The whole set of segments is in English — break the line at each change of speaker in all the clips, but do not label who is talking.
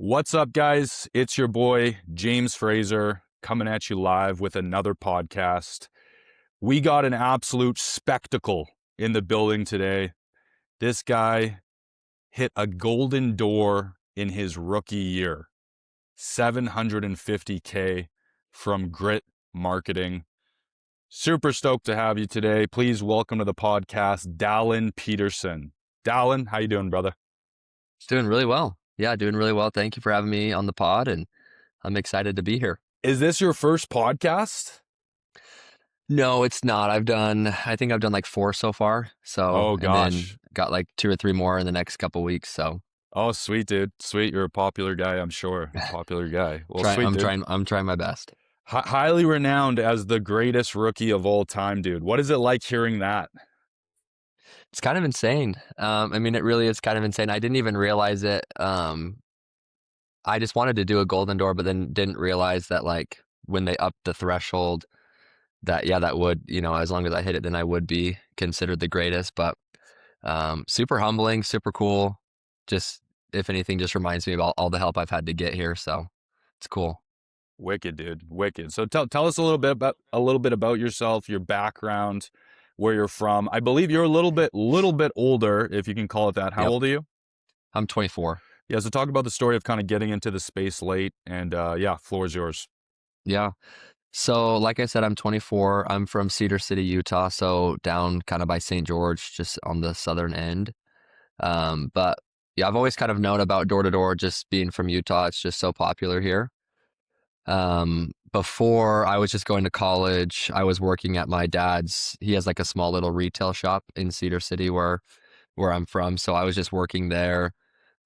What's up, guys? It's your boy, James Fraser, coming at you live with another podcast. We got an absolute spectacle in the building today. This guy hit a golden door in his rookie year, $750K from Grit Marketing. Super stoked to have you today. Please welcome to the podcast, Dallin Peterson. Dallin, how you doing, brother?
Doing really well. Yeah, doing really well. Thank you for having me on the pod, and I'm excited to be here.
Is this your first podcast?
No, it's not. I think I've done like 4 so far.
Oh,
And then
gosh.
got like 2 or 3 more in the next couple weeks. So
Oh, sweet, dude. Sweet. You're a popular guy, I'm sure. Popular guy. Well,
try,
sweet,
I'm
dude.
trying, I'm trying my best.
Highly renowned as the greatest rookie of all time, dude. What is it like hearing that?
It's kind of insane. It really is kind of insane. I didn't even realize it. I just wanted to do a golden door, but then didn't realize that like when they upped the threshold that would, as long as I hit it, then I would be considered the greatest. But super humbling, super cool. Just, if anything, just reminds me about all the help I've had to get here. So it's cool.
Wicked, dude. Wicked. So tell us a little bit about yourself, your background, where you're from. I believe you're a little bit older, if you can call it that. How
Yep.
old are you?
I'm 24.
Yeah, so talk about the story of kind of getting into the space late, and yeah, floor is yours.
Yeah. So like I said, I'm 24. I'm from Cedar City, Utah. So down kind of by St. George, just on the southern end. But yeah, I've always kind of known about door to door, just being from Utah. It's just so popular here. Before I was just going to college, I was working at my dad's. He has like a small little retail shop in Cedar City where I'm from. So I was just working there,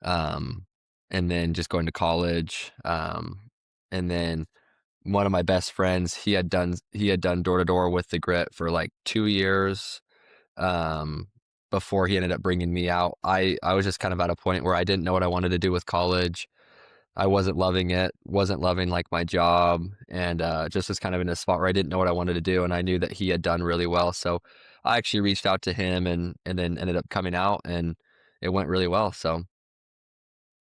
um, and then just going to college. And then one of my best friends, he had done door to door with the Grit for like 2 years. Um, before he ended up bringing me out. I was just kind of at a point where I didn't know what I wanted to do with college. I wasn't loving it, wasn't loving like my job, and just was kind of in a spot where I didn't know what I wanted to do, and I knew that he had done really well. So I actually reached out to him and then ended up coming out, and it went really well. So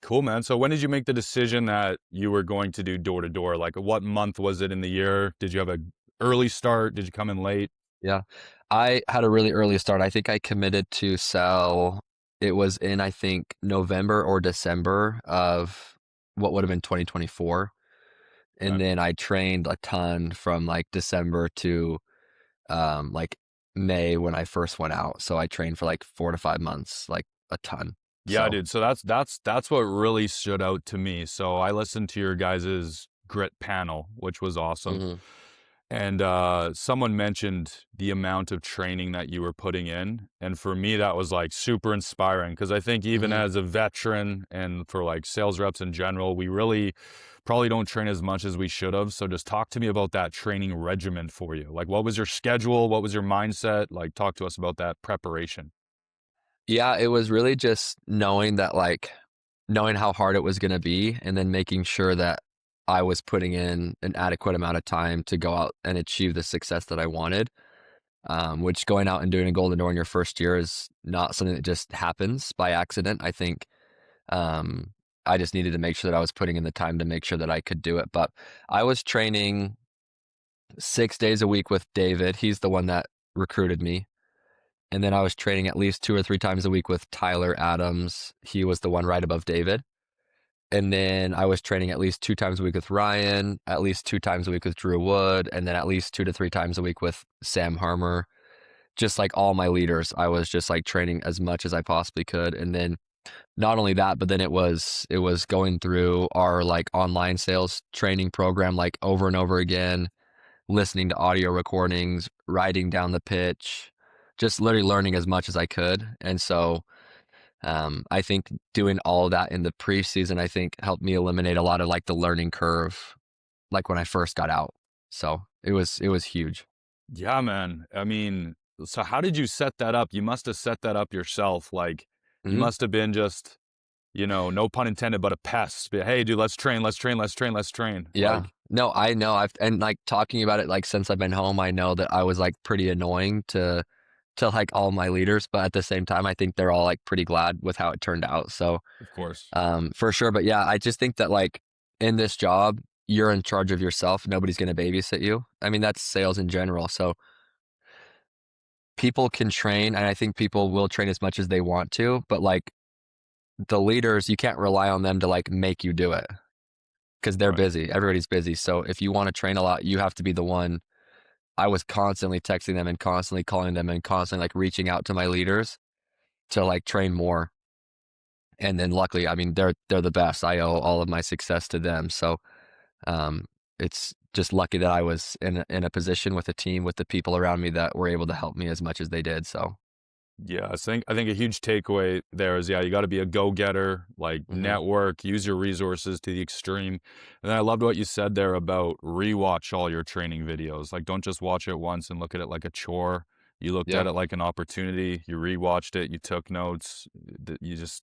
Cool, man. So when did you make the decision that you were going to do door to door? Like, what month was it in the year? Did you have a early start? Did you come in late?
yeah, I had a really early start. I think I committed to sell. It was in, I think, November or December of what would have been 2024.
Okay.
And then I trained a ton from like December to like May when I first went out. So I trained for like 4 to 5 months, like a ton.
Yeah,
So
dude. So that's what really stood out to me. So I listened to your guys' grit panel, which was awesome.
mhm.
And someone mentioned the amount of training that you were putting in. And for me, that was like super inspiring because I think even
Mhm.
as a veteran and for like sales reps in general, we really probably don't train as much as we should have. So just talk to me about that training regimen for you. Like, what was your schedule? What was your mindset? Like, talk to us about that preparation.
Yeah, it was really just knowing how hard it was going to be, and then making sure that I was putting in an adequate amount of time to go out and achieve the success that I wanted. Which, going out and doing a golden door in your first year is not something that just happens by accident. I think Um, I just needed to make sure that I was putting in the time to make sure that I could do it. But I was training 6 days a week with David. He's the one that recruited me. And then I was training at least 2 or 3 times a week with Tyler Adams. He was the one right above David. And then I was training at least 2 times a week with Ryan, at least 2 times a week with Drew Wood, and then at least 2 to 3 times a week with Sam Harmer. Just like all my leaders, I was just like training as much as I possibly could. And then not only that, but then it was going through our like online sales training program like over and over again, listening to audio recordings, writing down the pitch, just literally learning as much as I could. And so I think doing all of that in the preseason, I think helped me eliminate a lot of like the learning curve, like when I first got out. So it was huge.
Yeah, man. I mean, so how did you set that up? You must have set that up yourself. Like, you
hmm
must have been just, no pun intended, but a pest. But, hey, dude, let's train, let's train, let's train, let's train.
Yeah. No, I know. And like talking about it, like since I've been home, I know that I was like pretty annoying to to like all my leaders, but at the same time, I think they're all like pretty glad with how it turned out. So,
Of course.
for sure. But yeah, I just think that like in this job, you're in charge of yourself. Nobody's going to babysit you. I mean, that's sales in general. So people can train, and I think people will train as much as they want to, but like the leaders, you can't rely on them to like make you do it because they're
Right.
busy. Everybody's busy. So if you want to train a lot, you have to be the one. I was constantly texting them and constantly calling them and constantly like reaching out to my leaders to like train more. And then luckily, I mean, they're the best. I owe all of my success to them. So um, it's just lucky that I was in a position with a team with the people around me that were able to help me as much as they did. So
Yeah, I think a huge takeaway there is, yeah, you got to be a go-getter, like
hmm
network, use your resources to the extreme. And then I loved what you said there about rewatch all your training videos. Like, don't just watch it once and look at it like a chore. You looked
yeah,
at it like an opportunity. You rewatched it. You took notes.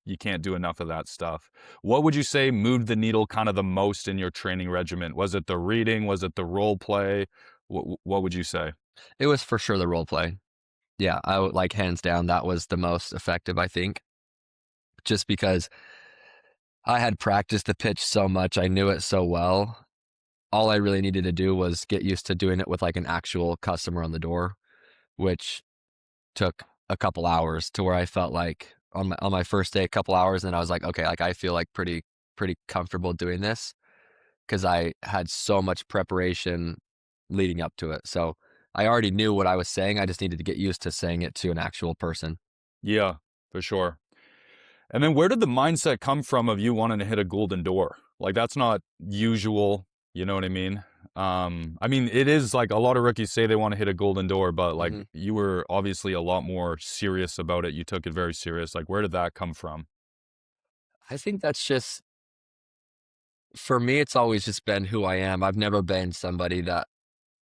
You can't do enough of that stuff. What would you say moved the needle kind of the most in your training regimen? Was it the reading? Was it the role play? What would you say?
it was for sure the role play. Yeah, I would like hands down that was the most effective, I think, just because I had practiced the pitch so much, I knew it so well. All I really needed to do was get used to doing it with like an actual customer on the door, which took a couple hours to where I felt like on my first day, a couple hours, and I was like, okay, like I feel like pretty comfortable doing this because I had so much preparation leading up to it. So I already knew what I was saying. I just needed to get used to saying it to an actual person.
Yeah, for sure. And then where did the mindset come from of you wanting to hit a golden door? Like that's not usual, you know what I mean it is like a lot of rookies say they want to hit a golden door, but like
hmm
you were obviously a lot more serious about it. You took it very serious. Like where did that come from?
I think that's just for me. It's always just been who I am. I've never been somebody that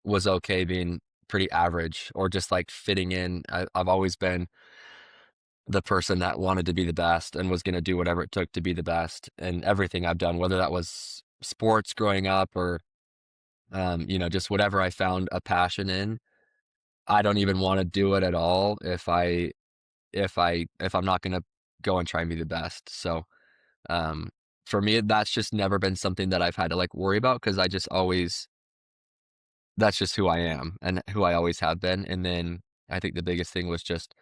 was okay being pretty average or just like fitting in. I've always been the person that wanted to be the best and was going to do whatever it took to be the best in everything I've done, whether that was sports growing up or, just whatever I found a passion in. I don't even want to do it at all if I'm not going to go and try and be the best. So, um, for me, that's just never been something that I've had to like worry about because I just always, that's just who I am and who I always have been. And then I think the biggest thing was just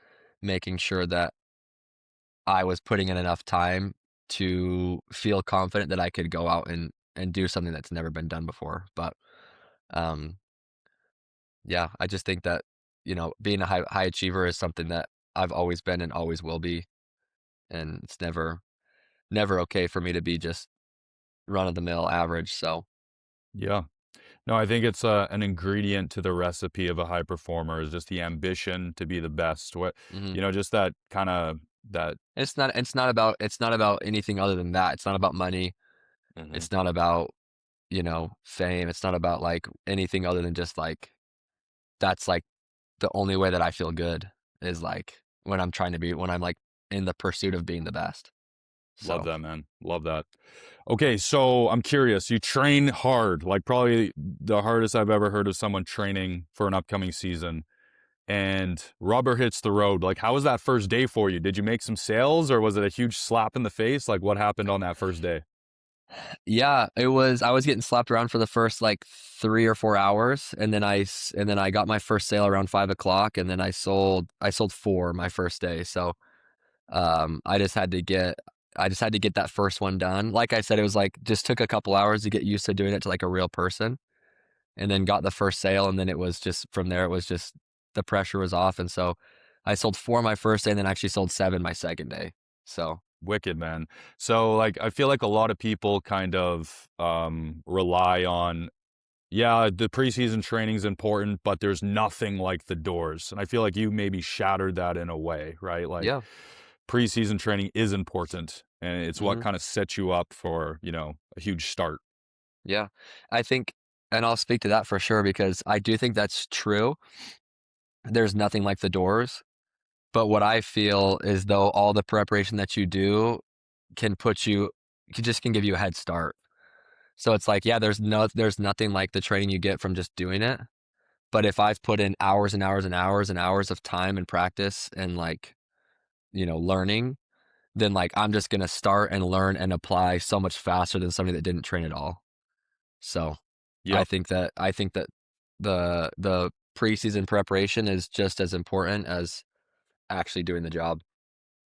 making sure that I was putting in enough time to feel confident that I could go out and do something that's never been done before. But um, yeah, I just think that being a high achiever is something that I've always been and always will be, and it's never okay for me to be just run of the mill average. So
Yeah. No, I think it's an ingredient to the recipe of a high performer is just the ambition to be the best.
mhm.
Just that kind of that.
It's not about anything other than that. It's not about money.
Mhm.
It's not about fame. It's not about like anything other than just like that's like the only way that I feel good is like when I'm like in the pursuit of being the best.
Love
So,
that, man. Love that. Okay, so I'm curious. You train hard, like probably the hardest I've ever heard of someone training for an upcoming season. And rubber hits the road. Like, how was that first day for you? Did you make some sales or was it a huge slap in the face? Like, what happened on that first day?
yeah, I was getting slapped around for the first like 3 or 4 hours, and then I got my first sale around 5 o'clock, and then I sold 4 my first day. So, I just had to get that first one done. Like I said, it was like just took a couple hours to get used to doing it to like a real person, and then got the first sale, and then it was just from there, it was just the pressure was off, and so I sold 4 my first day and then actually sold 7 my second day. So,
Wicked, man. So, like, I feel like a lot of people kind of rely on, yeah, the preseason training is important, but there's nothing like the doors. And I feel like you maybe shattered that in a way, right? Like,
yeah.
preseason training is important and it's what
Mhm.
kind of sets you up for, a huge start.
Yeah. I think and I'll speak to that for sure because I do think that's true. There's nothing like the doors, but what I feel is though all the preparation that you do can put you can give you a head start. So it's like, yeah, there's nothing like the training you get from just doing it, But if I've put in hours and hours and hours and hours of time and practice and like, learning, then like I'm just gonna start and learn and apply so much faster than somebody that didn't train at all. So
Yep.
I think that the preseason preparation is just as important as actually doing the job.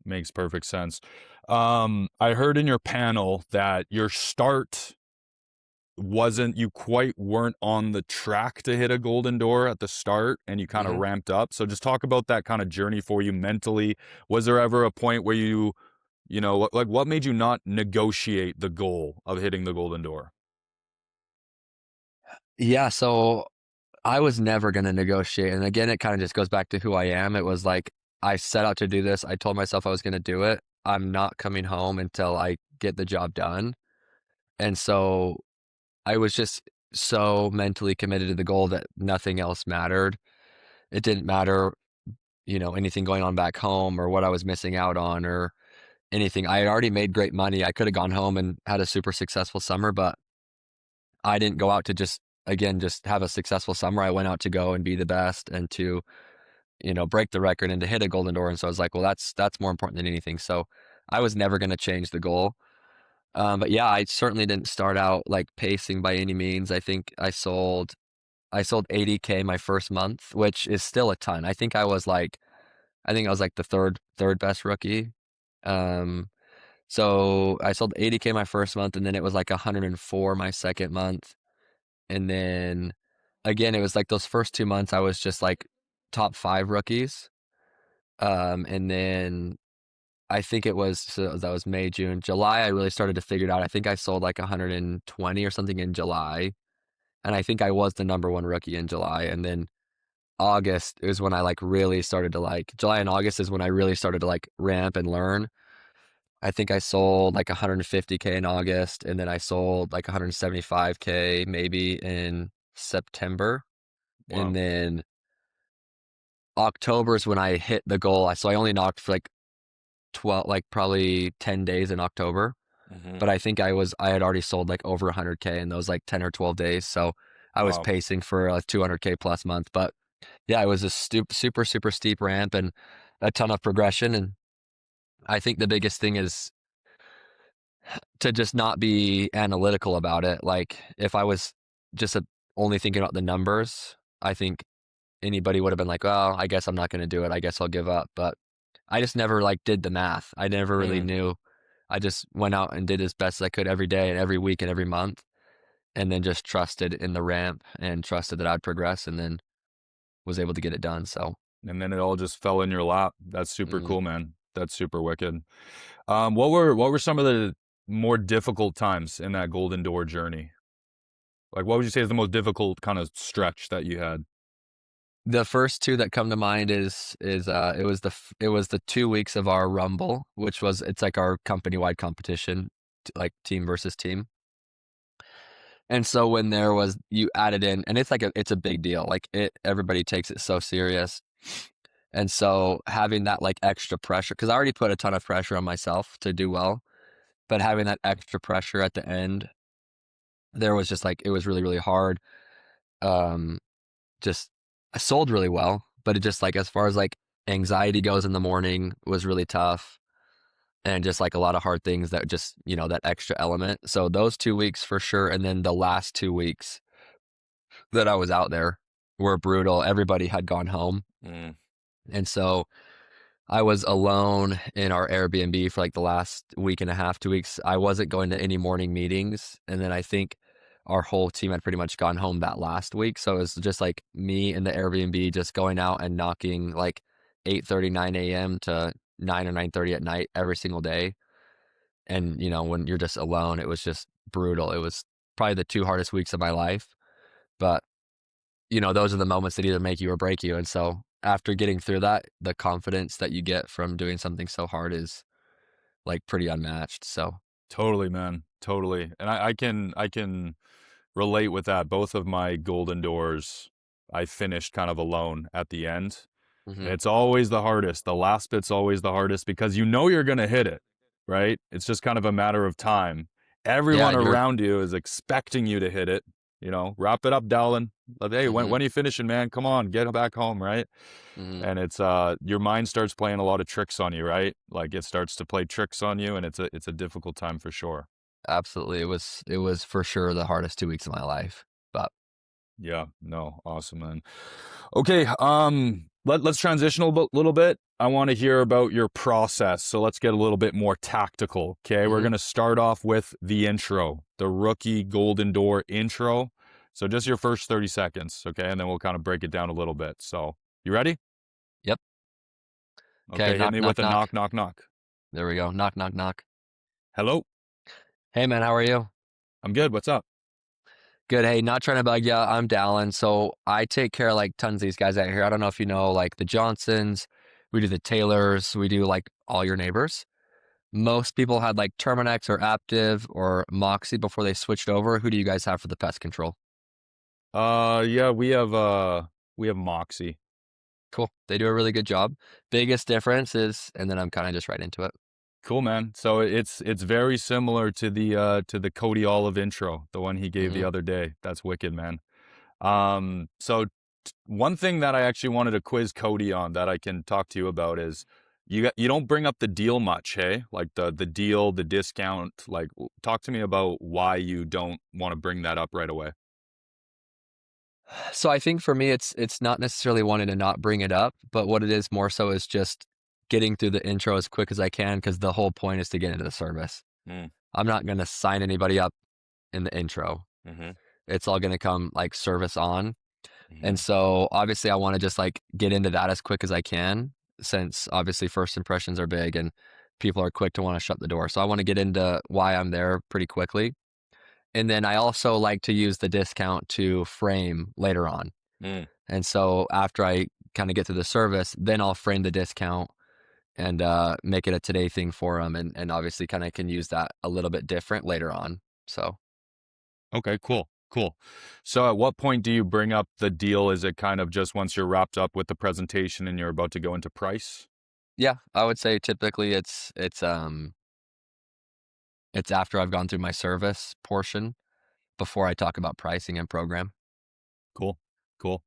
Makes perfect sense. I heard in your panel that your start wasn't, you quite weren't on the track to hit a golden door at the start, and you kind of
hmm
ramped up. So just talk about that kind of journey for you mentally. Was there ever a point where like what made you not negotiate the goal of hitting the golden door?
Yeah, so I was never gonna negotiate, and again, it kind of just goes back to who I am. It was like I set out to do this. I told myself I was gonna do it. I'm not coming home until I get the job done. And so I was just so mentally committed to the goal that nothing else mattered. It didn't matter, anything going on back home or what I was missing out on or anything. I had already made great money. I could have gone home and had a super successful summer, but I didn't go out to just have a successful summer. I went out to go and be the best and to, break the record and to hit a golden door. And so I was like, well, that's more important than anything. So I was never going to change the goal. But yeah, I certainly didn't start out like pacing by any means. I sold 80K my first month, which is still a ton. I think I was like the third best rookie. Um, so I sold 80K my first month, and then it was like 104 my second month. And then again, it was like those first 2 months I was just like top five rookies. And then I think so that was May, June, July. I really started to figure it out. I think I sold like 120 or something in July, and I think I was the number one rookie in July. And then August is when I like really started to like July and August is when I really started to like ramp and learn. I think I sold like 150K in August, and then I sold like 175K maybe in September. And
Wow.
then October is when I hit the goal. So I only knocked for like 12, like probably 10 days in October.
hmm
But I had already sold like over 100K in those like 10 or 12 days. So I was
Wow.
pacing for a 200K plus month. But yeah, it was a super, super steep ramp and a ton of progression. And I think the biggest thing is to just not be analytical about it. Like if I was just only thinking about the numbers, I think anybody would have been like, well, I guess I'm not going to do it. I guess I'll give up. But I just never like did the math. I never really
Mm.
knew. I just went out and did as best as I could every day and every week and every month, and then just trusted in the ramp and trusted that I'd progress, and then was able to get it done. So,
And then it all just fell in your lap. That's super
mhm.
cool, man. That's super wicked. What were some of the more difficult times in that golden door journey? Like, what would you say is the most difficult kind of stretch that you had?
The first two that come to mind is it was the 2 weeks of our Rumble, which was it's like our company wide competition, like team versus team. And so when there was you added in, and it's a big deal. Like everybody takes it so serious. And so having that like extra pressure, because I already put a ton of pressure on myself to do well, but having that extra pressure at the end, there was just like it was really, really hard. Um, just I sold really well, but it just like as far as like anxiety goes in the morning was really tough. And just like a lot of hard things that just, that extra element. So those 2 weeks for sure. And then the last 2 weeks that I was out there were brutal. Everybody had gone home.
Mm.
And so I was alone in our Airbnb for like the last week and a half, 2 weeks. I wasn't going to any morning meetings. And then I think our whole team had pretty much gone home that last week. So it was just like me in the Airbnb just going out and knocking like 8:30, 9 a.m. to 9 or 9:30 at night every single day. And, when you're just alone, it was just brutal. It was probably the two hardest weeks of my life. But those are the moments that either make you or break you. And so after getting through that, the confidence that you get from doing something so hard is like pretty unmatched. So,
Totally, man. Totally. And I can relate with that. Both of my golden doors, I finished kind of alone at the end. And
hmm
it's always the hardest. The last bit's always the hardest because you know you're gonna hit it, right? It's just kind of a matter of time.
yeah,
Everyone
and
around you is expecting you to hit it. wrap it up, Dallin. Like, hey, when
Mhm.
are you finishing, man? Come on, get back home, right?
Mhm.
And it's your mind starts playing a lot of tricks on you, right? Like it starts to play tricks on you, and it's a difficult time for sure.
Absolutely. It was for sure the hardest 2 weeks of my life. But
Yeah, no, awesome, man. Okay, let's transition little bit. I want to hear about your process. So let's get a little bit more tactical. Okay, we're
mhm.
gonna start off with the intro, the rookie Golden Door intro. So just your first 30 seconds, okay, and then we'll kind of break it down a little bit. So you ready?
Yep. Okay.
Okay, hit
Knock,
me
knock,
with a
knock.
knock, knock, knock.
There we go. Knock, knock, knock.
Hello,
Hey, man, how are you?
I'm good. What's up?
Good. Hey, not trying to bug you. I'm Dallin. So I take care of like tons of these guys out here. I don't know if you know, like the Johnsons, we do the Taylors, we do like all your neighbors. Most people had like Terminex or Aptiv or Moxie before they switched over. Who do you guys have for the pest control?
Yeah, we have Moxie.
Cool. They do a really good job. Biggest difference is, and then I'm kind of just right into it.
Cool, man. So it's very similar to the Cody Olive intro, the one he gave the
Hmm.
other day. That's wicked, man. So one thing that I actually wanted to quiz Cody on that I can talk to you about is you don't bring up the deal much, hey? Like the deal, the discount. Like talk to me about why you don't want to bring that up right away.
So I think for me, it's not necessarily wanting to not bring it up, but what it is more so is just getting through the intro as quick as I can because the whole point is to get into the service.
Mm,
I'm not going to sign anybody up in the intro.
mm-hmm,
It's all going to come like service on. And
mm-hmm,
so obviously I want to just like get into that as quick as I can since obviously first impressions are big and people are quick to want to shut the door. So I want to get into why I'm there pretty quickly. And then I also like to use the discount to frame later on.
mm.
And so after I kind of get to the service, then I'll frame the discount and make it a today thing for them. And obviously kind of can use that a little bit different later on. So
Okay, cool, cool. So at what point do you bring up the deal? Is it kind of just once you're wrapped up with the presentation and you're about to go into price?
yeah, I would say typically it's after I've gone through my service portion before I talk about pricing and program.
Cool, cool.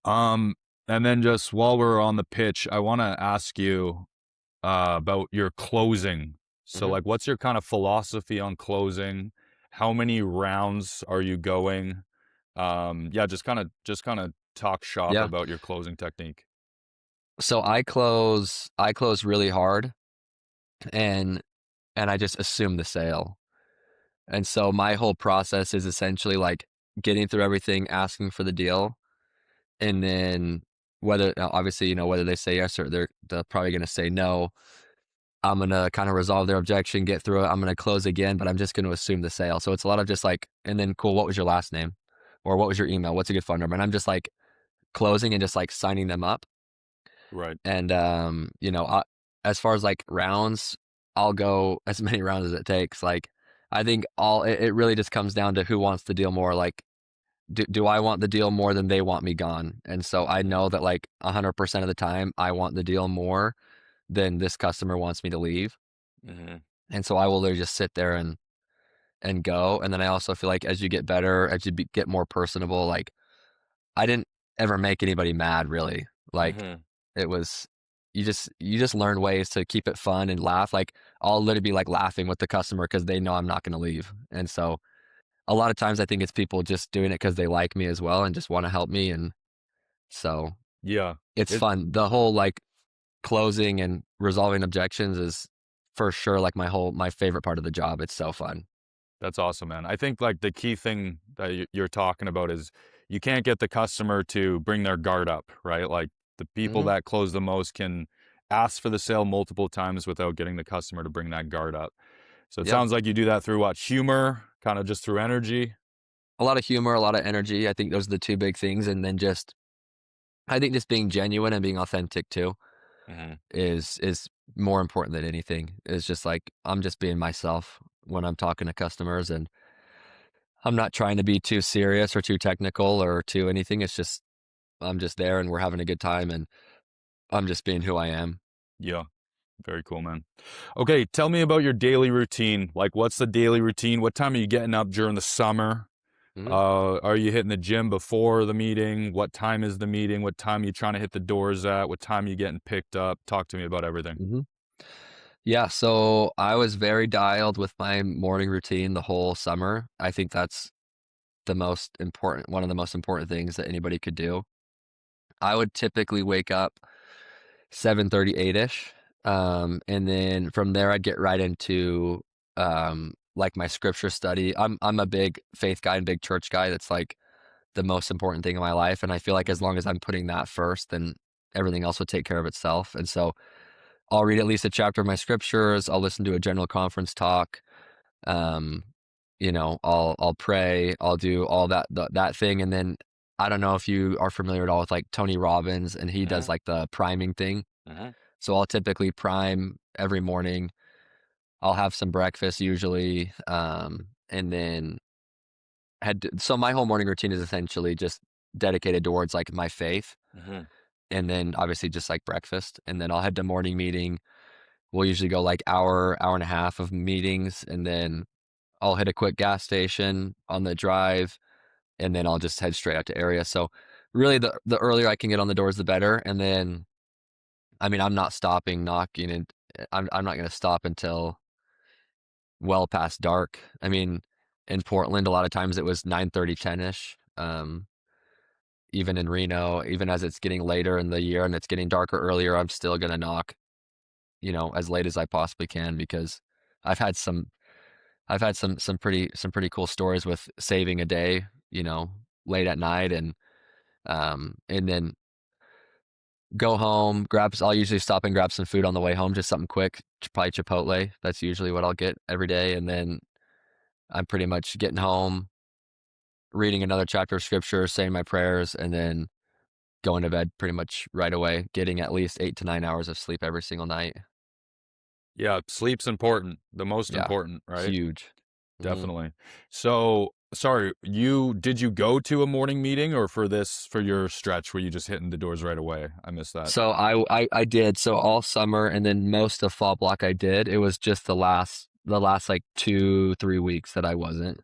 Um, and then just while we're on the pitch, I want to ask you about your closing. So,
Hmm.
like, what's your kind of philosophy on closing? How many rounds are you going? Yeah, just kind of talk shop
Yeah.
about your closing technique.
So I close really hard and I just assume the sale. And so my whole process is essentially like getting through everything, asking for the deal, and then whether obviously, whether they say yes or they're probably gonna say no, I'm gonna kind of resolve their objection, get through it. I'm gonna close again, but I'm just gonna assume the sale. So it's a lot of just like, and then cool, what was your last name? Or what was your email? What's a good phone number? And I'm just like closing and just like signing them up.
Right.
And as far as like rounds, I'll go as many rounds as it takes. Like I think it really just comes down to who wants the deal more. Like do I want the deal more than they want me gone? And so I
Mm-hmm.
know that like 100% of the time I want the deal more than this customer wants me to leave.
Mm-hmm.
And so I will literally just sit there and go. And then I also feel like as you get better, as you get more personable, like I didn't ever make anybody mad really. Like
Mm-hmm.
it was you just learn ways to keep it fun and laugh. Like I'll literally be like laughing with the customer because they know I'm not going to leave. And so a lot of times I think it's people just doing it because they like me as well and just want to help me. And so
Yeah.
it's
It
fun. The whole like closing and resolving objections is for sure like my favorite part of the job. It's so fun.
That's awesome, man. I think like the key thing that you're talking about is you can't get the customer to bring their guard up, right? Like the people
Hmm.
that close the most can ask for the sale multiple times without getting the customer to bring that guard up. So it
Yeah.
sounds like you do that through what? Humor, kind of just through energy.
A lot of humor, a lot of energy. I think those are the two big things. And then just I think just being genuine and being authentic too
Hmm.
is more important than anything. It's just like I'm just being myself when I'm talking to customers and I'm not trying to be too serious or too technical or too anything. It's just I'm just there and we're having a good time and I'm just being who I am.
Yeah, very cool, man. Okay, tell me about your daily routine. Like, what's the daily routine? What time are you getting up during the summer?
Mhm.
Are you hitting the gym before the meeting? What time is the meeting? What time are you trying to hit the doors at? What time are you getting picked up? Talk to me about everything.
Mhm. Yeah, so I was very dialed with my morning routine the whole summer. I think that's the most important one of the most important things that anybody could do. I would typically wake up 7:30, 8ish. And then from there I'd get right into like my scripture study. I'm a big faith guy and big church guy. That's like the most important thing in my life. And I feel like as long as I'm putting that first, then everything else will take care of itself. And so I'll read at least a chapter of my scriptures. I'll listen to a general conference talk. Um, I'll pray. I'll do all that thing, and then I don't know if you are familiar at all with like Tony Robbins, and he does
Mhm,
like the priming thing.
mhm,
So I'll typically prime every morning. I'll have some breakfast usually, and then so my whole morning routine is essentially just dedicated towards like my faith,
mhm.
and then obviously just like breakfast, and then I'll head to morning meeting. We'll usually go like hour and a half of meetings, and then I'll hit a quick gas station on the drive, and then I'll just head straight out to area. So really the earlier I can get on the doors, the better. And then, I mean, I'm not stopping knocking, and I'm not going to stop until well past dark. I mean, in Portland, a lot of times it was 9:30, 10ish. Even in Reno, even as it's getting later in the year and it's getting darker earlier, I'm still going to knock, as late as I possibly can because I've had some some pretty cool stories with saving a day, late at night and then go home, I'll usually stop and grab some food on the way home, just something quick, probably Chipotle. That's usually what I'll get every day. And then I'm pretty much getting home, reading another chapter of scripture, saying my prayers, and then going to bed pretty much right away, getting at least 8 to 9 hours of sleep every single night.
Yeah, sleep's important, the most
Yeah,
important, right?
huge. Hmm.
Definitely. So, sorry, did you go to a morning meeting or for your stretch were you just hitting the doors right away? I missed that.
So I did so all summer and then most of fall block I did. It was just the last like 2, 3 weeks that I wasn't.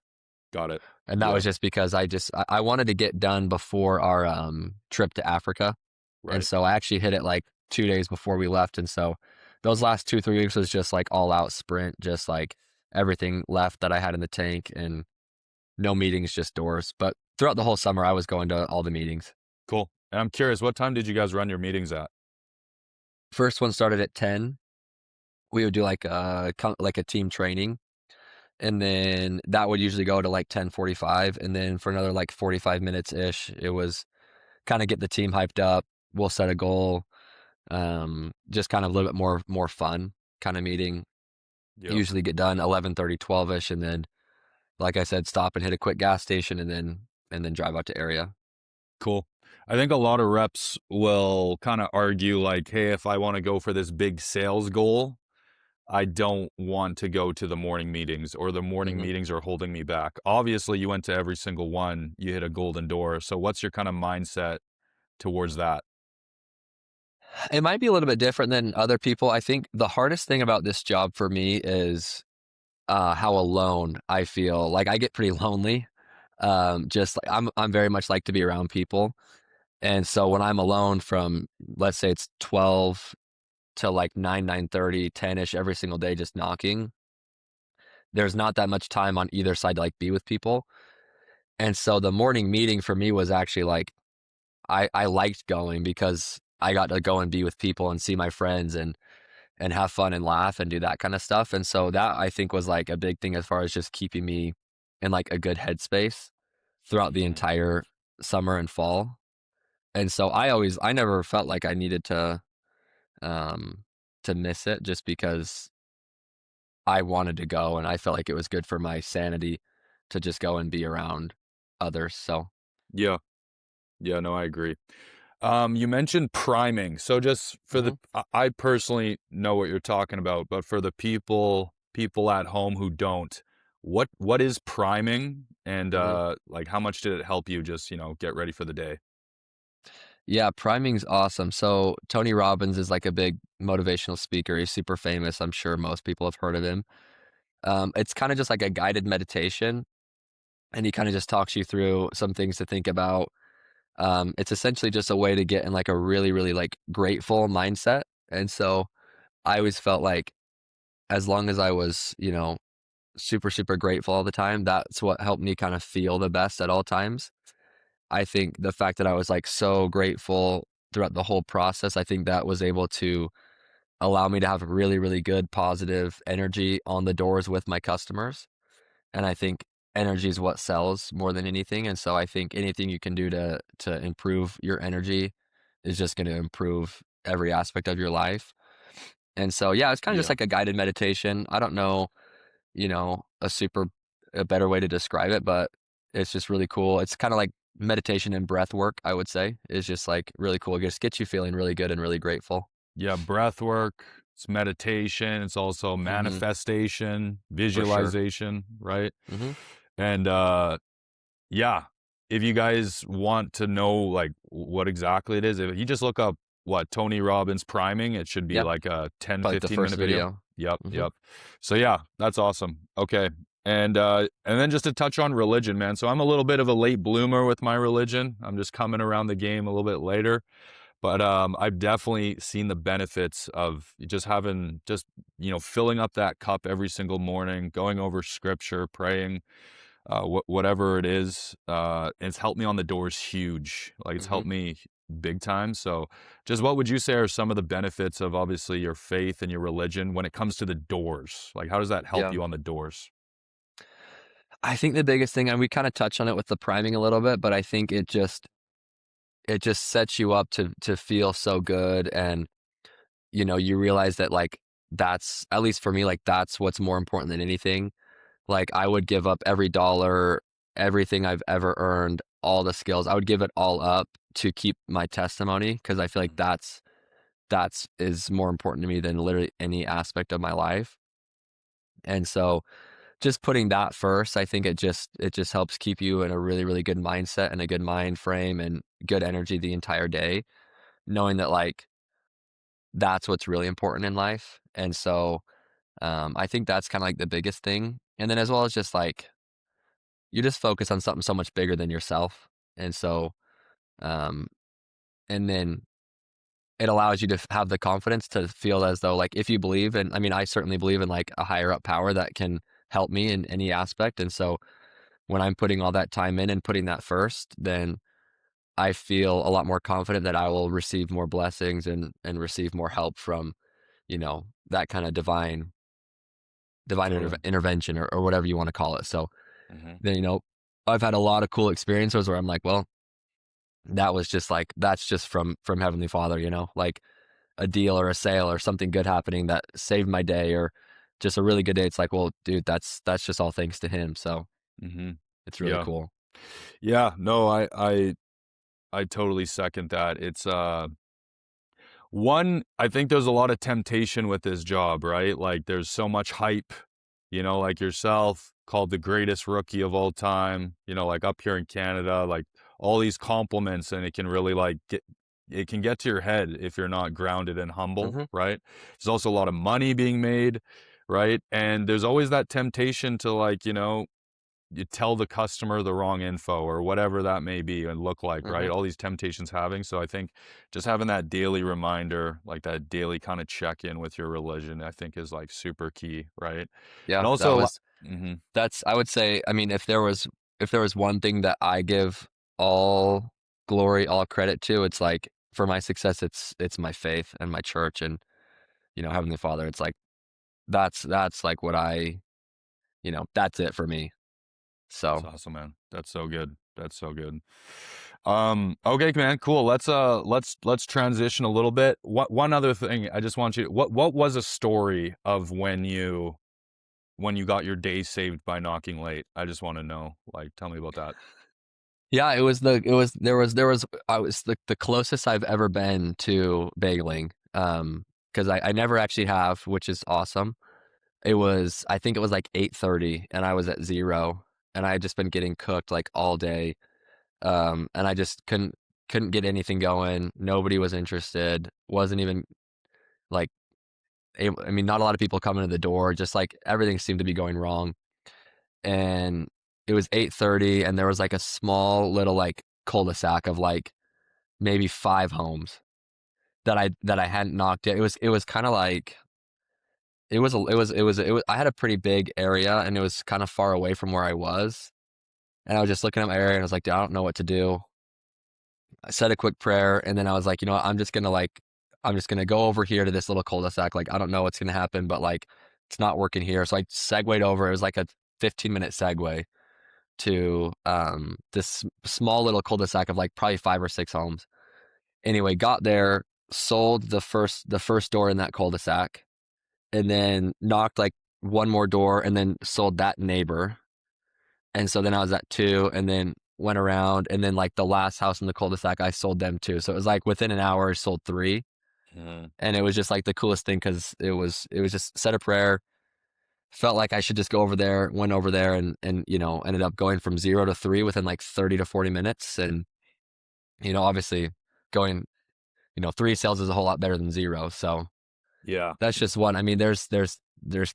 Got it.
And that
Yeah,
was just because I wanted to get done before our trip to Africa. And
right.
so I actually hit it like 2 days before we left. And so those last 2, 3 weeks was just like all out sprint, just like everything left that I had in the tank and no meetings, just doors. But throughout the whole summer I was going to all the meetings.
Cool. And I'm curious, what time did you guys run your meetings at?
First one started at 10. We would do like like a team training, and then that would usually go to like 10:45, and then for another like 45 minutes ish, it was kind of get the team hyped up. We'll set a goal, just kind of a little bit more fun kind of meeting.
Yep.
Usually get done 11:30, 12ish, and then like I said, stop and hit a quick gas station, and then drive out to area.
Cool. I think a lot of reps will kind of argue like, hey, if I want to go for this big sales goal, I don't want to go to the morning meetings or the morning
Hmm.
meetings are holding me back. Obviously, you went to every single one, you hit a golden door. So, what's your kind of mindset towards that?
It might be a little bit different than other people. I think the hardest thing about this job for me is how alone I feel. Like I get pretty lonely. Just like I'm very much like to be around people. And so when I'm alone from let's say it's 12 to like 9, 9:30, 10ish every single day just knocking, there's not that much time on either side to like be with people. And so the morning meeting for me was actually like I liked going because I got to go and be with people and see my friends and have fun and laugh and do that kind of stuff. And so that I think was like a big thing as far as just keeping me in like a good headspace throughout the
Mhm.
entire summer and fall. And so I never felt like I needed um to miss it just because I wanted to go and I felt like it was good for my sanity to just go and be around others. So,
Yeah. Yeah. No, I agree. You mentioned priming. So, just for
mhm.
I personally know what you're talking about, but for the people at home who don't, what is priming, and
Mhm.
like how much did it help you just get ready for the day?
Yeah, priming's awesome. So Tony Robbins is like a big motivational speaker. He's super famous. I'm sure most people have heard of him. It's kind of just like a guided meditation. and he kind of just talks you through some things to think about. It's essentially just a way to get in like a really, really like grateful mindset. And so I always felt like as long as I was, super, super grateful all the time, that's what helped me kind of feel the best at all times. I think the fact that I was like so grateful throughout the whole process, I think that was able to allow me to have really, really good positive energy on the doors with my customers. And I think energy is what sells more than anything. And so I think anything you can do to improve your energy is just going to improve every aspect of your life. And so yeah, it's kind of just
Yeah.
like a guided meditation. I don't know, a better way to describe it, but it's just really cool. It's kind of like meditation and breath work, I would say, is just like really cool. It just gets you feeling really good and really grateful.
Yeah, breath work, it's meditation, it's also
Hmm.
manifestation,
For sure.
visualization, right?
Hmm.
And yeah, if you guys want to know like what exactly it is, if you just look up what Tony Robbins priming, it should be
Yep.
like a 10,
Probably like the
15
first
minute video.
video.
Yep,
Hmm.
yep. So yeah, that's awesome. Okay. And then just to touch on religion, man. So I'm a little bit of a late bloomer with my religion. I'm just coming around the game a little bit later. But I've definitely seen the benefits of just having just filling up that cup every single morning, going over scripture, praying, whatever it is. It's helped me on the doors huge. Like it's helped
Hmm.
me big time. So, just what would you say are some of the benefits of obviously your faith and your religion when it comes to the doors? Like, how does that help
Yeah.
you on the doors?
I think the biggest thing, and we kind of touched on it with the priming a little bit, but I think it just sets you up to feel so good, and you realize that like that's at least for me, like that's what's more important than anything. Like I would give up every dollar, everything I've ever earned, all the skills. I would give it all up to keep my testimony because I feel like that's is more important to me than literally any aspect of my life. And so just putting that first, I think it just helps keep you in a really, really good mindset and a good mind frame and good energy the entire day, knowing that like that's what's really important in life. And so I think that's kind of like the biggest thing. And then as well as just like you just focus on something so much bigger than yourself. And so um and then it allows you to have the confidence to feel as though like if you believe, and I mean I certainly believe in like a higher up power that can help me in any aspect. And so when I'm putting all that time in and putting that first, then I feel a lot more confident that I will receive more blessings and receive more help from, that kind of divine
Totally.
intervention or whatever you want to call it. So
Hmm.
then, I've had a lot of cool experiences where I'm like, well, that's just from Heavenly Father, like a deal or a sale or something good happening that saved my day or just a really good day. It's like, well, dude, that's just all thanks to him. So
Hmm.
it's really
Yeah.
cool.
Yeah. No, I totally second that. It's one, I think there's a lot of temptation with this job, right? Like there's so much hype, like yourself called the greatest rookie of all time, like up here in Canada, like all these compliments, and it can really it can get to your head if you're not grounded and humble,
Hmm.
right? There's also a lot of money being made, right? And there's always that temptation to you tell the customer the wrong info or whatever that may be and look like, right?
Hmm.
All these temptations having. So I think just having that daily reminder, like that daily kind of check in with your religion, I think is like super key, right? And
Yeah, that
also,
was
mm-hmm,
that's I would say, I mean, if there was one thing that I give all glory, all credit to, it's like for my success, it's my faith and my church and, Heavenly Father. It's like that's like what that's it for me.
that's
So
awesome, man. That's so good. That's so good. Okay, man, cool. Let's transition a little bit. One other thing I just want you what was a story of when you got your day saved by knocking late? I just want to know. Like, tell me about that.
yeah, there was I was the closest I've ever been to bageling. Because I never actually have, which is awesome. I think it was like 8:30 and I was at 0 and I had just been getting cooked like all day. And I just couldn't get anything going. Nobody was interested. Wasn't even like I mean, not a lot of people coming to the door. Just like everything seemed to be going wrong. And it was 8:30 and there was like a small little like cul-de-sac of like maybe 5 homes that I hadn't knocked yet. It was kind of like it was I had a pretty big area and it was kind of far away from where I was. And I was just looking at my area and I was like, "Dude, I don't know what to do." I said a quick prayer and then I was like, "You know what? I'm just gonna go over here to this little cul-de-sac. Like, I don't know what's gonna happen, but like it's not working here." So I segued over. It was like a 15-minute segue to this small little cul-de-sac of like probably 5 or 6 homes. Anyway, got there, sold the first door in that cul-de-sac, and then knocked like one more door and then sold that neighbor. And so then I was at two and then went around and then like the last house in the cul-de-sac, I sold them too. So it was like within an hour, I sold three.
Mhm.
And it was just like the coolest thing because it was just said a prayer, felt like I should just go over there, went over there and ended up going from 0 to 3 within like 30 to 40 minutes. And, obviously going, 3 sales is a whole lot better than 0. So
Yeah.
that's just one. I mean, there's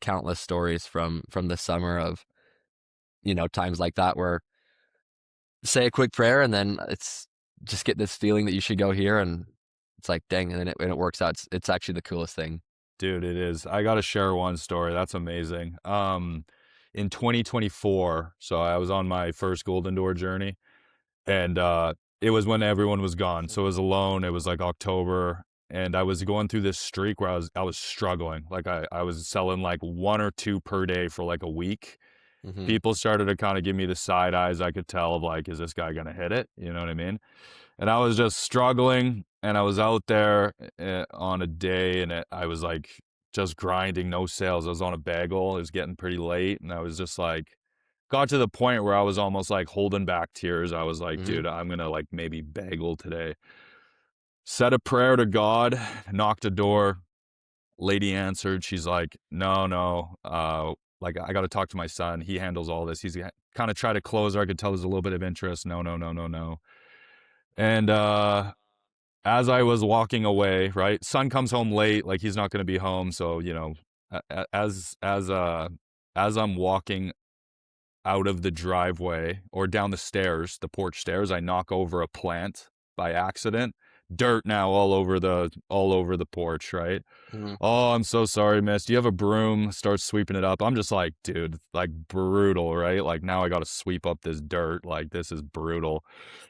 countless stories from the summer of, times like that where say a quick prayer and then it's just get this feeling that you should go here and it's like dang and it works out. It's actually the coolest thing.
Dude, it is. I got to share one story. That's amazing. In 2024, so I was on my first Golden Door journey, and it was when everyone was gone. So I was alone. It was like October, and I was going through this streak where I was struggling. Like I was selling like one or two per day for like a week.
Hmm.
People started to kind of give me the side eyes. I could tell of like, is this guy gonna hit it? You know what I mean? And I was just struggling, and I was out there on a day, and I was like just grinding, no sales. I was on a bagel. It was getting pretty late, and I was just like, got to the point where I was almost like holding back tears. I was like,
Hmm.
dude, I'm gonna like maybe bagel today. Said a prayer to God, knocked a door. Lady answered. She's like, no, no. Like I got to talk to my son. He handles all this. He's kind of try to close her. I could tell there's a little bit of interest. No, no, no, no, no. And as I was walking away, right, son comes home late, like he's not going to be home, so as I'm walking out of the driveway or down the stairs, the porch stairs, I knock over a plant by accident. Dirt now all over the porch, right?
Hmm.
Oh, I'm so sorry, miss. Do you have a broom? Start sweeping it up. I'm just like, dude, like brutal, right? Like now I got to sweep up this dirt. Like this is brutal.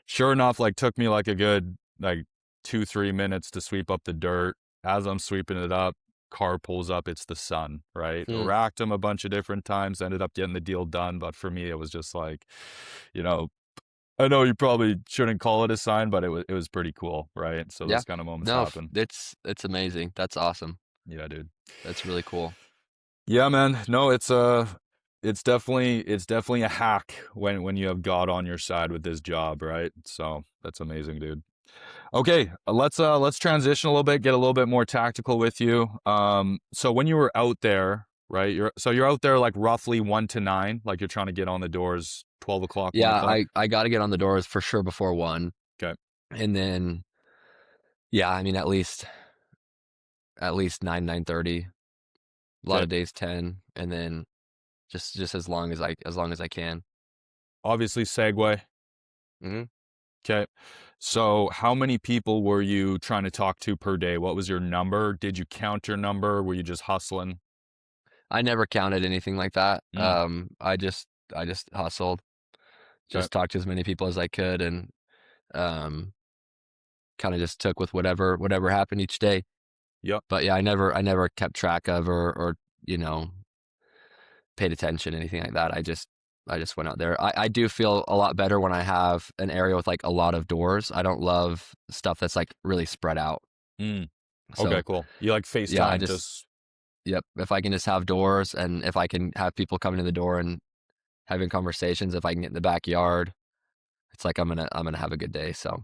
Sure enough, like took me like a good like 2-3 minutes to sweep up the dirt. As I'm sweeping it up, car pulls up. It's the son, right?
Hmm.
Racked him a bunch of different times. Ended up getting the deal done, but for me, it was just like, you know, I know you probably shouldn't call it a sign, but it was pretty cool, right? So
Yeah.
those kind of moments
No,
happen.
it's amazing. That's awesome.
Yeah, dude.
That's really cool.
Yeah, man. No, it's definitely a hack when you have God on your side with this job, right? So that's amazing, dude. Okay, let's transition a little bit, get a little bit more tactical with you. So when you were out there, right? You're out there like roughly 1 to 9, like you're trying to get on the doors 12 o'clock, one
Yeah,
o'clock.
I got to get on the doors for sure before 1.
Okay,
And then yeah, I mean at least 9, 9:30. A lot
okay.
of days 10 and then just as long as I can.
Obviously, segue.
Mhm.
Okay. So how many people were you trying to talk to per day? What was your number? Did you count your number? Were you just hustling?
I never counted anything like that.
Mm,
I just hustled,
okay.
just talked to as many people as I could, and um, kind of just took with whatever happened each day.
Yep.
But yeah, I never kept track of or you know paid attention anything like that. I just went out there. I do feel a lot better when I have an area with like a lot of doors. I don't love stuff that's like really spread out.
Mm. Okay,
So
cool. You like
yeah, I
FaceTime
just
just
yep. If I can just have doors and if I can have people coming in the door and having conversations, if I can get in the backyard, it's like I'm gonna have a good day. So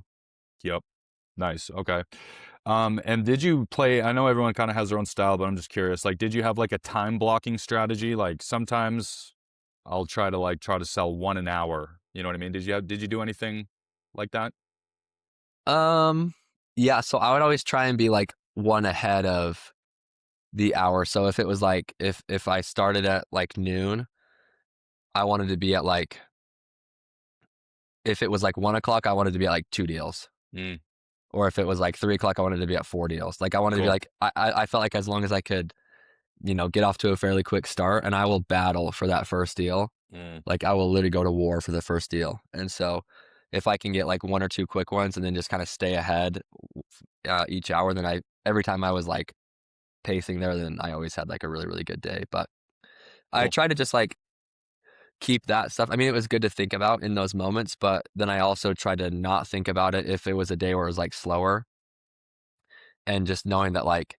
yep. Nice. Okay. And did you play, I know everyone kind of has their own style, but I'm just curious, like did you have like a time blocking strategy? Like sometimes I'll try to sell one an hour. You know what I mean? Did you do anything like that?
um yeah, so I would always try and be like one ahead of the hour. So if it was like if I started at like noon, I wanted to be at like if it was like 1 o'clock, I wanted to be at like 2 deals.
Mm,
Or if it was like 3 o'clock, I wanted to be at 4 deals. Like I wanted to be
cool.
like, I felt like as long as I could, get off to a fairly quick start, and I will battle for that first deal.
Mm,
Like I will literally go to war for the first deal. And so if I can get like one or two quick ones and then just kind of stay ahead each hour, then every time I was like pacing there, then I always had like a really, really good day. But I
cool.
try to just like keep that stuff. I mean, it was good to think about in those moments, but then I also tried to not think about it if it was a day where it was like slower, and just knowing that like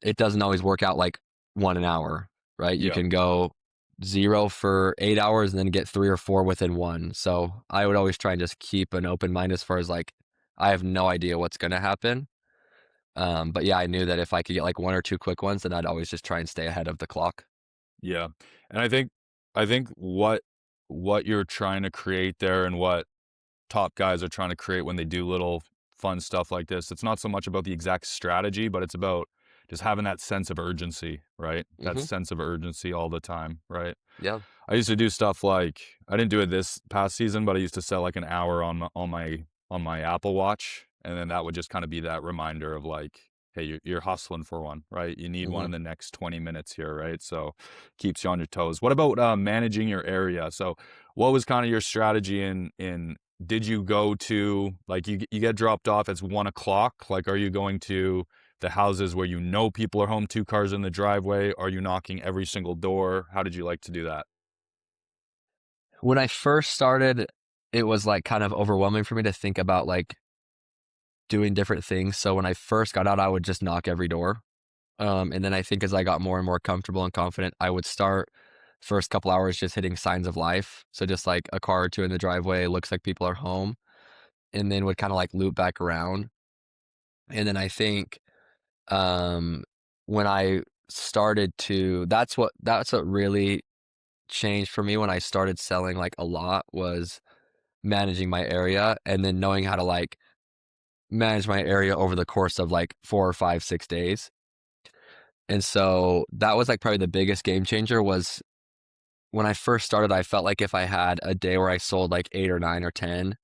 it doesn't always work out like one an hour, right? You
Yeah.
can go 0 for 8 hours and then get 3 or 4 within one. So I would always try and just keep an open mind as far as like I have no idea what's going to happen. But yeah, I knew that if I could get like one or two quick ones, then I'd always just try and stay ahead of the clock.
Yeah. And I think what you're trying to create there and what top guys are trying to create when they do little fun stuff like this, it's not so much about the exact strategy, but it's about just having that sense of urgency, right? That
Hmm.
sense of urgency all the time, right?
Yeah.
I used to do stuff like I didn't do it this past season, but I used to set like an hour on my Apple Watch, and then that would just kind of be that reminder of like, hey, you're hustling for one, right? You need one
Hmm.
in the next 20 minutes here, right? So keeps you on your toes. What about managing your area? So what was kind of your strategy in did you go to like you get dropped off at 1 o'clock? Like, are you going to the houses where you know people are home, two cars in the driveway? Are you knocking every single door? How did you like to do that?
When I first started, it was like kind of overwhelming for me to think about like doing different things. So when I first got out, I would just knock every door. And then I think as I got more and more comfortable and confident, I would start first couple hours just hitting signs of life. So just like a car or two in the driveway, looks like people are home, and then would kind of like loop back around. And then I think um, when I started to, that's what really changed for me when I started selling like a lot was managing my area and then knowing how to like manage my area over the course of like 4 or 5, 6 days. And so that was like probably the biggest game changer was when I first started, I felt like if I had a day where I sold like 8 or 9 or 10,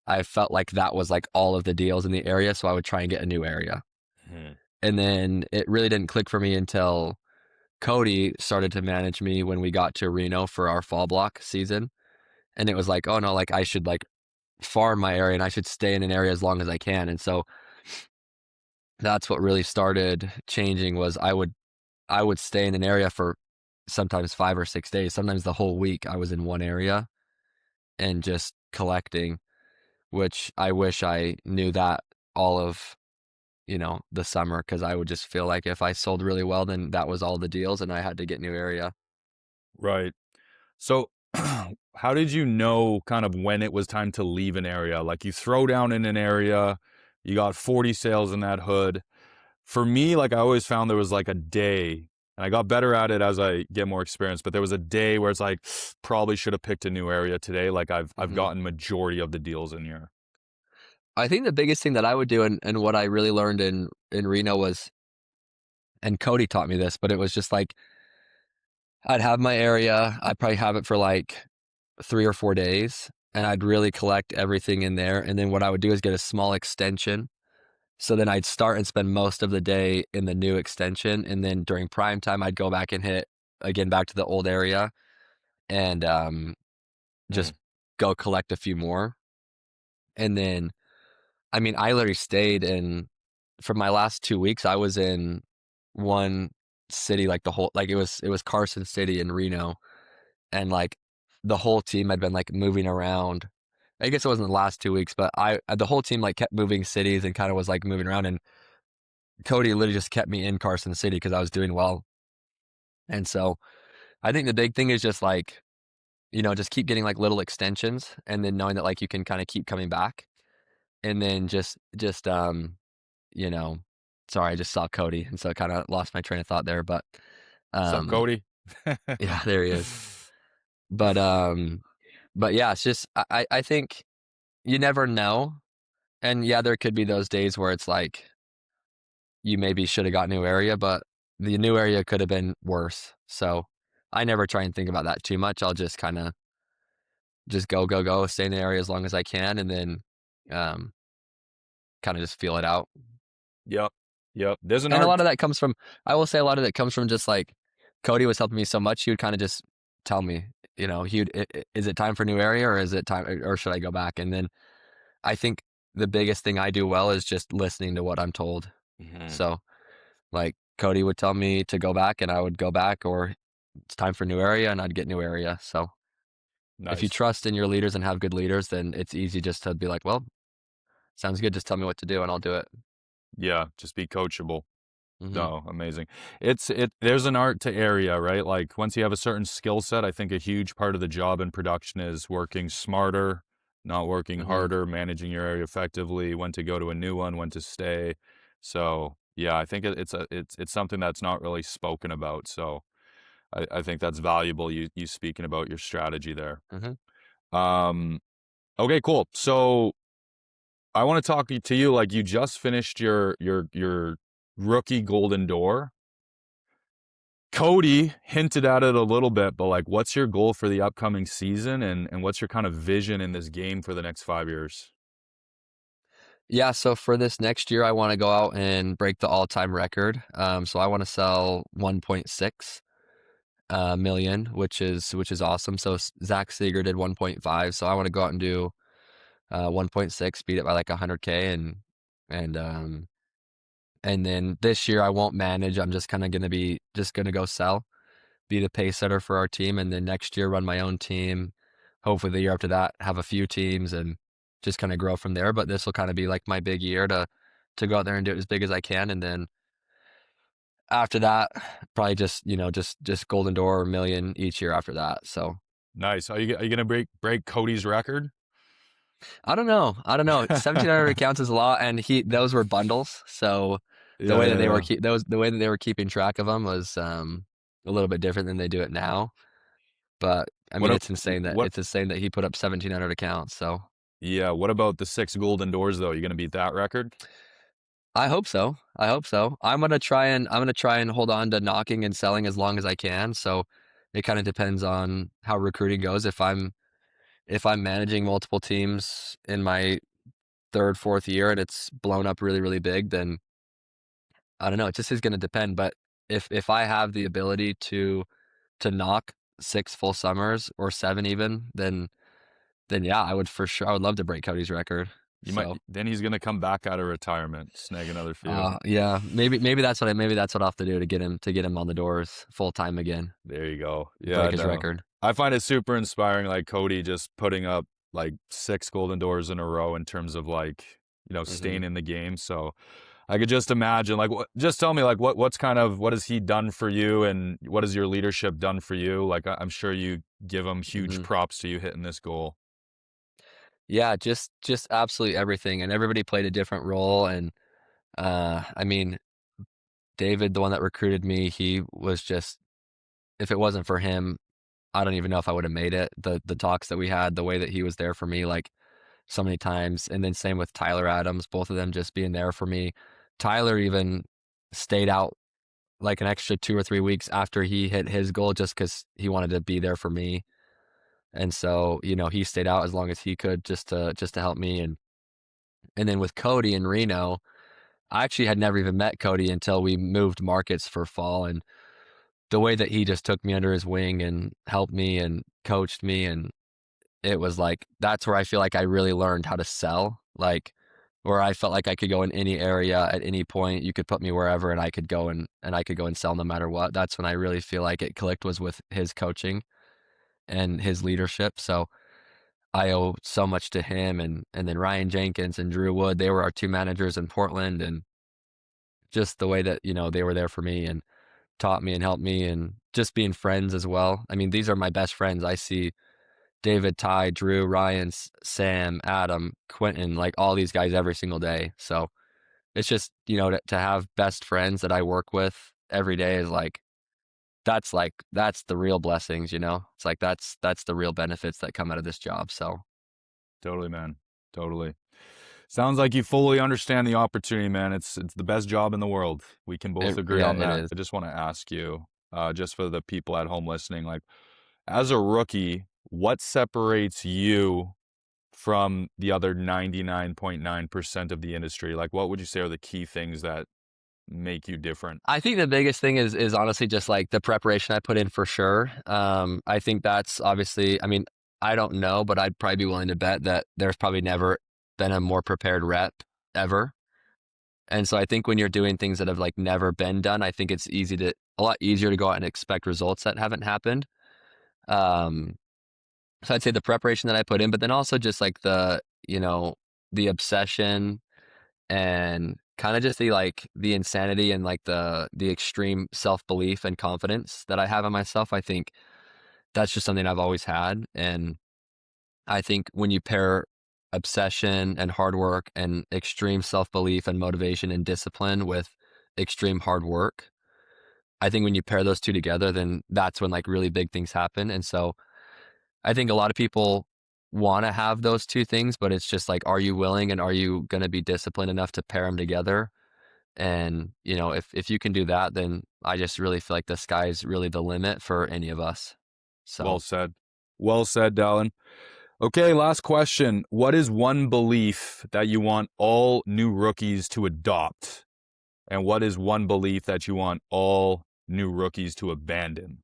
I felt like that was like all of the deals in the area, so I would try and get a new area.
Mhm.
And then it really didn't click for me until Cody started to manage me when we got to Reno for our fall block season. And it was like, oh no, like I should like farm my area and I should stay in an area as long as I can. And so that's what really started changing was I would stay in an area for sometimes 5 or 6 days. Sometimes the whole week I was in one area and just collecting, which I wish I knew that all of, the summer, because I would just feel like if I sold really well, then that was all the deals and I had to get new area.
Right. So, how did you know kind of when it was time to leave an area? Like you throw down in an area, you got 40 sales in that hood. For me, like I always found there was like a day, and I got better at it as I get more experience, but there was a day where it's like probably should have picked a new area today. Like I've
Mhm.
gotten majority of the deals in here.
I think the biggest thing that I would do and what I really learned in Reno was, and Cody taught me this, but it was just like I'd have my area, I'd probably have it for like 3 or 4 days, and I'd really collect everything in there. And then what I would do is get a small extension. So then I'd start and spend most of the day in the new extension. And then during prime time, I'd go back and hit again back to the old area and
Mm,
just go collect a few more. And then, I mean, I literally stayed in for my last 2 weeks. I was in one city, like the whole, like it was Carson City in Reno, and like the whole team had been like moving around. I guess it wasn't the last 2 weeks, but the whole team like kept moving cities and kind of was like moving around. And Cody literally just kept me in Carson City because I was doing well. And so I think the big thing is just like, just keep getting like little extensions and then knowing that like you can kind of keep coming back. And then just you know, sorry, I just saw Cody and so I kind of lost my train of thought there. But
what's up,
um
Cody?
yeah, there he is. But but yeah, it's just I think you never know. And yeah, there could be those days where it's like you maybe should have got new area, but the new area could have been worse. So I never try and think about that too much. I'll just go, go, go, stay in the area as long as I can, and then um, kind of just feel it out.
Yep. Yep. There's an
And a lot
art.
of that comes from, I will say, a lot of that comes from just like Cody was helping me so much. He would kind of just tell me, is it time for a new area, or is it time, or should I go back? And then I think the biggest thing I do well is just listening to what I'm told.
Mhm.
So like Cody would tell me to go back and I would go back, or it's time for a new area and I'd get new area. So if you
Nice.
trust in your leaders and have good leaders, then it's easy just to be like, well, sounds good. Just tell me what to do and I'll do it.
Yeah, just be coachable.
Hmm.
No, amazing. There's an art to area, right? Like once you have a certain skill set, I think a huge part of the job in production is working smarter, not working
Hmm.
harder, managing your area effectively, when to go to a new one, when to stay. So yeah, I think it's something that's not really spoken about. So I think that's valuable. You speaking about your strategy there.
Hmm.
Um, okay, cool. So I want to talk to you like you just finished your rookie Golden Door. Cody hinted at it a little bit, but like, what's your goal for the upcoming season, and what's your kind of vision in this game for the next 5 years?
Yeah. So for this next year, I want to go out and break the all-time record. So I want to sell 1.6 million, which is awesome. So Zach Seeger did 1.5. So I want to go out and do 1.6, beat it by like 100K, and and then this year I won't manage. I'm just kind of gonna be just gonna go sell, be the pace setter for our team, and then next year run my own team. Hopefully the year after that have a few teams and just kind of grow from there. But this will kind of be like my big year to go out there and do it as big as I can, and then after that, probably just just Golden Door or million each year after that. So
Nice. Are you gonna break Cody's record?
I don't know. I don't know. 1,700 accounts is a lot, and those were bundles. So the
Yeah,
way that
yeah,
they were
yeah.
the way that they were keeping track of them was a little bit different than they do it now. But I
What
mean,
a- what?
it's insane that he put up 1,700 accounts. So
Yeah. What about the 6 Golden Doors though? You gonna beat that record?
I hope so. I hope so. I'm gonna try and hold on to knocking and selling as long as I can. So it kind of depends on how recruiting goes. If I'm managing multiple teams in my third, fourth year and it's blown up really, really big, then I don't know. It just is going to depend. But if I have the ability to knock 6 full summers or 7 even, then yeah, I would for sure. I would love to break Cody's record.
You might.
So
Then he's gonna come back out of retirement, snag another few.
yeah, maybe that's what I have to do to get him on the doors full time again.
There you go. Yeah,
Break his
no.
record.
I find it super inspiring, like Cody just putting up like 6 Golden Doors in a row in terms of like,
Hmm.
staying in the game. So I could just imagine, like, just tell me, like, what has he done for you, and what has your leadership done for you? Like, I'm sure you give him huge
Hmm.
props to you hitting this goal.
Yeah, just absolutely everything, and everybody played a different role. And I mean, David, the one that recruited me, he was just, if it wasn't for him, I don't even know if I would have made it. The talks that we had, the way that he was there for me, like so many times, and then same with Tyler Adams, both of them just being there for me. Tyler even stayed out like an extra 2 or 3 weeks after he hit his goal just because he wanted to be there for me. And so, he stayed out as long as he could just to help me. And then with Cody in Reno, I actually had never even met Cody until we moved markets for fall. And the way that he just took me under his wing and helped me and coached me, and it was like that's where I feel like I really learned how to sell, like where I felt like I could go in any area at any point. You could put me wherever and I could go and sell no matter what. That's when I really feel like it clicked, was with his coaching and his leadership. So I owe so much to him, and then Ryan Jenkins and Drew Wood. They were our two managers in Portland, and just the way that, they were there for me and taught me and helped me, and just being friends as well. I mean, these are my best friends. I see David, Ty, Drew, Ryan, Sam, Adam, Quentin, like all these guys every single day. So it's just, to have best friends that I work with every day is that's the real blessings. It's like that's the real benefits that come out of this job. So
Totally, man. Totally. Sounds like you fully understand the opportunity, man. It's the best job in the world. We can both agree
yeah,
on
it
that.
is.
I just want to ask you, just for the people at home listening, like, as a rookie, what separates you from the other 99.9% of the industry? Like, what would you say are the key things that make you different?
I think the biggest thing is honestly just like the preparation I put in for sure. I think that's obviously, I mean, I don't know, but I'd probably be willing to bet that there's probably never been a more prepared rep ever. And so I think when you're doing things that have like never been done, I think it's a lot easier to go out and expect results that haven't happened. Um, so I'd say the preparation that I put in, but then also just like the obsession and kind of just the insanity and like the extreme self-belief and confidence that I have in myself. I think that's just something I've always had. And I think when you pair obsession and hard work and extreme self-belief and motivation and discipline with extreme hard work, I think when you pair those two together, then that's when like really big things happen. And so I think a lot of people want to have those two things, but it's just like, are you willing and are you going to be disciplined enough to pair them together? And, if you can do that, then I just really feel like the sky's really the limit for any of us.
Well
So
said. Well said, Dallin. Okay, last question. What is one belief that you want all new rookies to adopt? And what is one belief that you want all new rookies to abandon?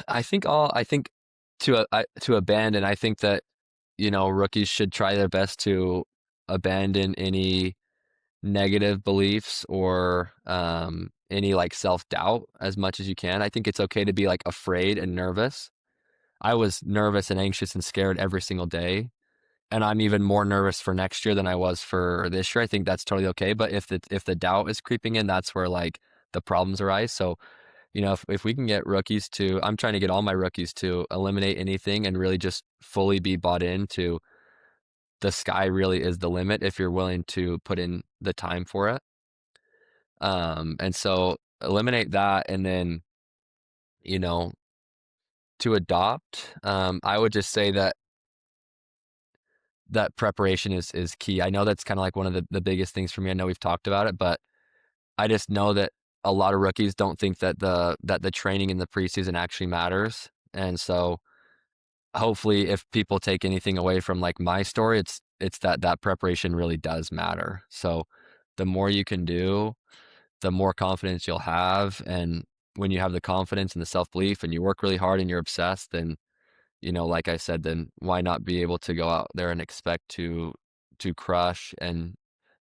I think to abandon, I think that, rookies should try their best to abandon any negative beliefs or any like self-doubt as much as you can. I think it's okay to be like afraid and nervous. I was nervous and anxious and scared every single day. And I'm even more nervous for next year than I was for this year. I think that's totally okay. But if the doubt is creeping in, that's where like the problems arise. So, if we can get rookies to, I'm trying to get all my rookies to eliminate anything and really just fully be bought into the sky really is the limit if you're willing to put in the time for it. And so eliminate that and then, you know, to adopt, I would just say that preparation is key. I know that's kind of like one of the biggest things for me. I know we've talked about it, but I just know that a lot of rookies don't think that the training in the preseason actually matters. And so hopefully if people take anything away from like my story, it's that preparation really does matter. So the more you can do, the more confidence you'll have. And when you have the confidence and the self-belief and you work really hard and you're obsessed, then, like I said, then why not be able to go out there and expect to crush and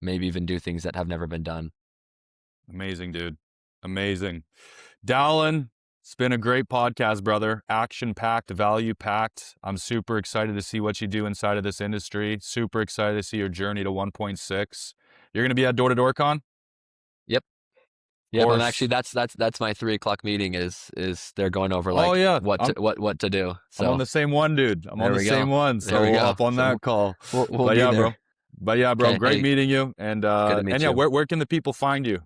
maybe even do things that have never been done.
Amazing, dude. Amazing. Dallin, it's been a great podcast, brother. Action-packed, value-packed. I'm super excited to see what you do inside of this industry. Super excited to see your journey to 1.6. You're going to be at Door-to-Door Con?
Yep.
Of
Yep. I'm actually,
course.
that's my 3 o'clock meeting is they're going over
Oh,
like
yeah.
what to do.
I'm on
So
the same one, dude. I'm on
there
the
we
same
go.
one.
There
So
we
we'll
go.
hop on
So
that call.
we'll
But
be
yeah, bro.
there.
Bro,
Okay.
great
Hey,
meeting you. And
good to meet
yeah,
you.
where can the people find you?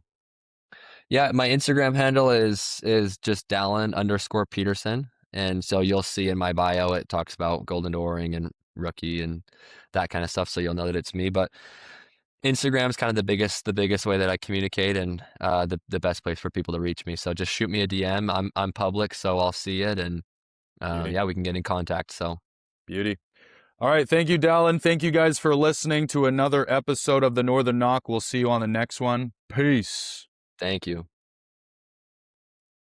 Yeah, my Instagram handle is just Dallin_Peterson. And so you'll see in my bio it talks about golden dooring and rookie and that kind of stuff. So you'll know that it's me. But Instagram is kind of the biggest way that I communicate and the best place for people to reach me. So just shoot me a DM. I'm public, so I'll see it and
Beauty.
yeah, we can get in contact. So
Beauty. All right. Thank you, Dallin. Thank you guys for listening to another episode of the Northern Knock. We'll see you on the next one. Peace.
thank you.